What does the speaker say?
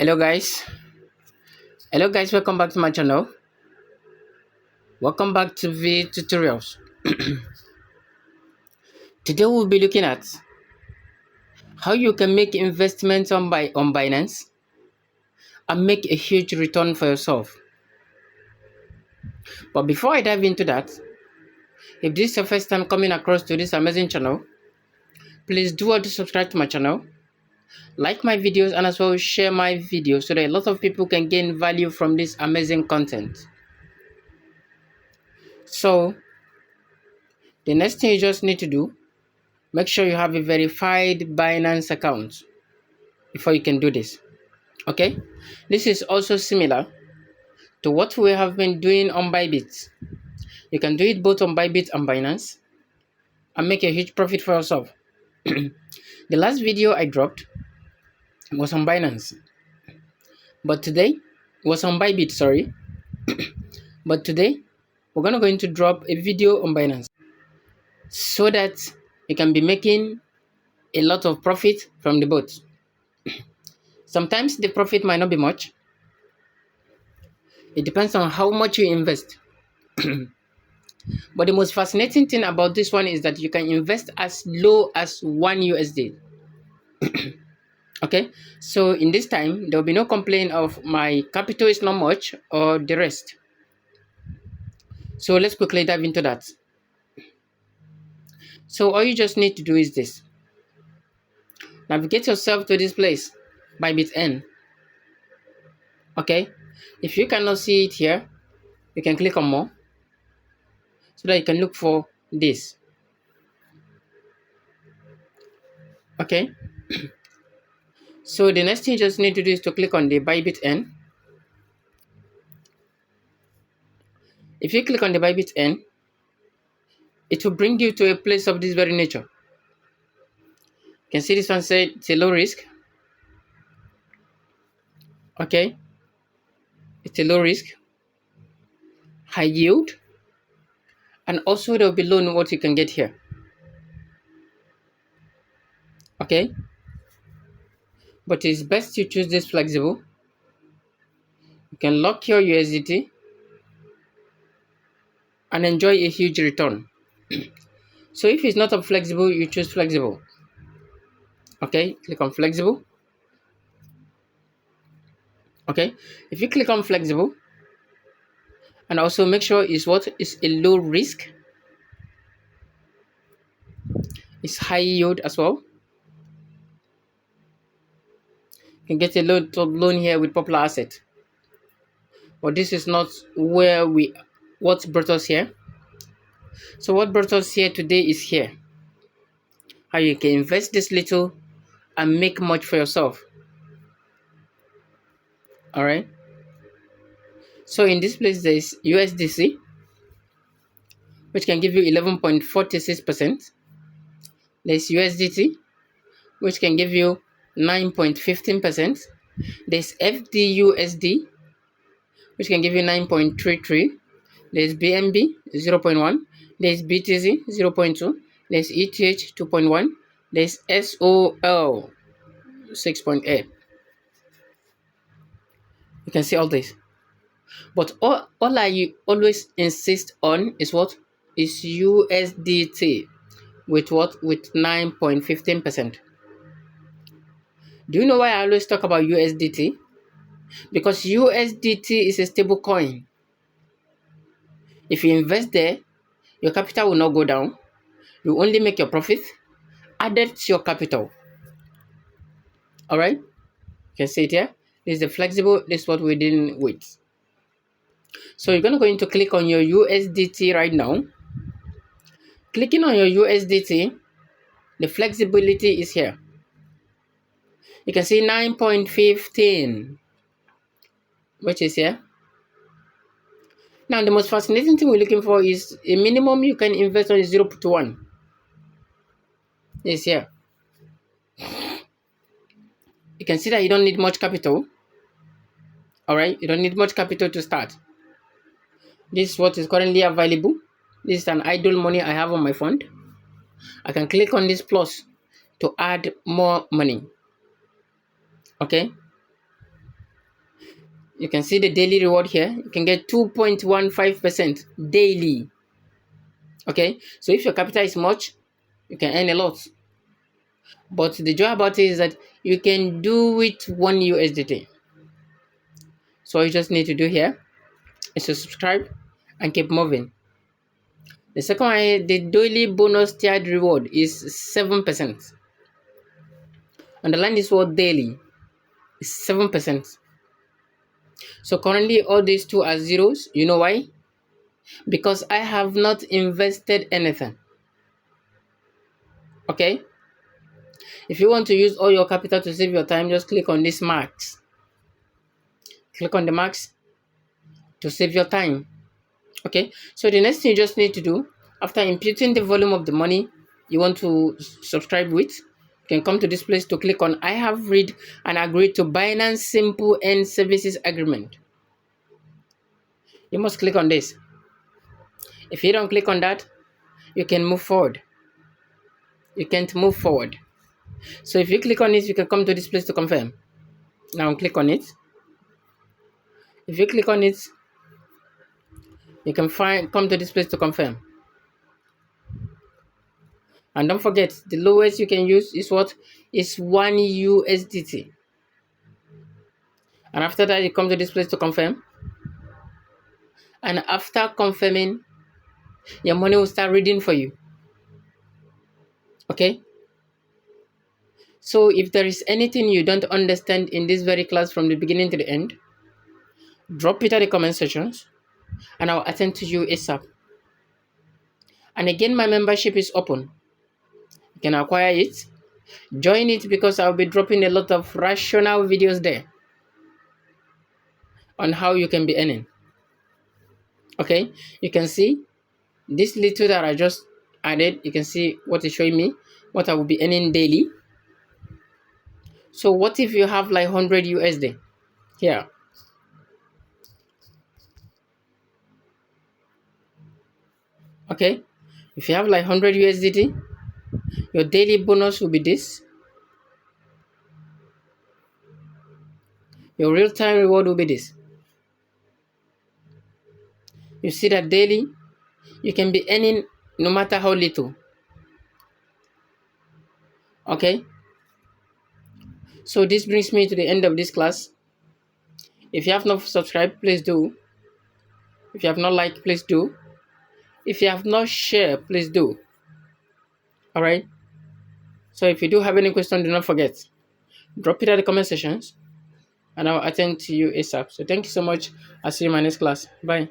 hello guys welcome back to my channel. Welcome back to Binance Tutorials. Today we'll be looking at how you can make investments on Binance and make a huge return for yourself. But before I dive into that, if this is your first time coming across to this amazing channel, please do want to subscribe to my channel, like my videos, and as well share my videos so that a lot of people can gain value from this amazing content. So the next thing you just need to do, make sure you have a verified Binance account before you can do this. Okay, this is also similar to what we have been doing on Bybit. You can do it both on Bybit and Binance and make a huge profit for yourself. The last video I dropped was on Binance, but today was on Bybit, sorry. But today we're gonna going to drop a video on Binance so that you can be making a lot of profit from the both. Sometimes the profit might not be much. It depends on how much you invest. But the most fascinating thing about this one is that you can invest as low as 1 USD. Okay, so in this time, there will be no complaint of my capital is not much or the rest. So let's quickly dive into that. So all you just need to do is this. Navigate yourself to this place, Bybit Earn. Okay, if you cannot see it here, you can click on more so that you can look for this. Okay, so the next thing you just need to do is to click on the Bybit Earn. If you click on the Bybit Earn, it will bring you to a place of this very nature. You can see this one said it's a low risk. Okay, it's a low risk, high yield, and also there will be below what you can get here. Okay, but it's best you choose this flexible. You can lock your USDT and enjoy a huge return. So if it's not a flexible, you choose flexible. Okay, click on flexible. Okay, if you click on flexible, and also make sure it's what is a low risk, it's high yield as well. You can get a loan here with popular asset, but this is not where what brought us here. So what brought us here today is here, how you can invest this little and make much for yourself. All right, so in this place there is USDC, which can give you 11.46%. There's USDT, which can give you 9.15%. There's FDUSD, which can give you 9.33. There's BNB 0.1. There's BTC 0.2. There's ETH 2.1. There's SOL 6.8. You can see all this. But all I always insist on is what? Is USDT with what? With 9.15%. Do you know why I always talk about USDT? Because USDT is a stable coin. If you invest there, your capital will not go down. You only make your profit added to your capital. All right, you can see it here. This is the flexible. This is what we're dealing with. So you're going to click on your USDT right now. Clicking on your USDT, the flexibility is here. You can see 9.15, which is here. Now, the most fascinating thing we're looking for is a minimum you can invest on is 0.1. This here. You can see that you don't need much capital. All right, you don't need much capital to start. This is what is currently available. This is an idle money I have on my fund. I can click on this plus to add more money. Okay. You can see the daily reward here. You can get 2.15% daily. Okay, so if your capital is much, you can earn a lot. But the joy about it is that you can do it 1 USDT. So all you just need to do here is to subscribe and keep moving. The second one, the daily bonus tiered reward is 7%. Underline this word daily. It's 7%. So currently all these two are zeros. You know why? Because I have not invested anything. Okay? If you want to use all your capital to save your time, just click on this marks. Click on the marks to save your time. Okay? So the next thing you just need to do, after imputing the volume of the money you want to subscribe with, you can come to this place to click on I have read and agreed to Binance Simple Earn Services Agreement. You must click on this. If you don't click on that, you can move forward. You can't move forward. So if you click on it, you can come to this place to confirm. Now click on it. If you click on it, you can come to this place to confirm. And don't forget, the lowest you can use is what? Is 1 USDT. And after that, you come to this place to confirm. And after confirming, your money will start reading for you. Okay? So if there is anything you don't understand in this very class from the beginning to the end, drop it at the comment sections and I'll attend to you ASAP. And again, my membership is open. You can acquire it. Join it because I'll be dropping a lot of rational videos there on how you can be earning. Okay, you can see this little that I just added. You can see what it's showing me, what I will be earning daily. So what if you have like 100 USD here? Okay, if you have like 100 USDT, your daily bonus will be this. Your real-time reward will be this. You see that daily, you can be earning no matter how little. Okay, so this brings me to the end of this class. If you have not subscribed, please do. If you have not liked, please do. If you have not shared, please do. All right. So if you do have any question, do not forget, drop it at the comment sections and I'll attend to you ASAP. So thank you so much. I'll see you in my next class. Bye.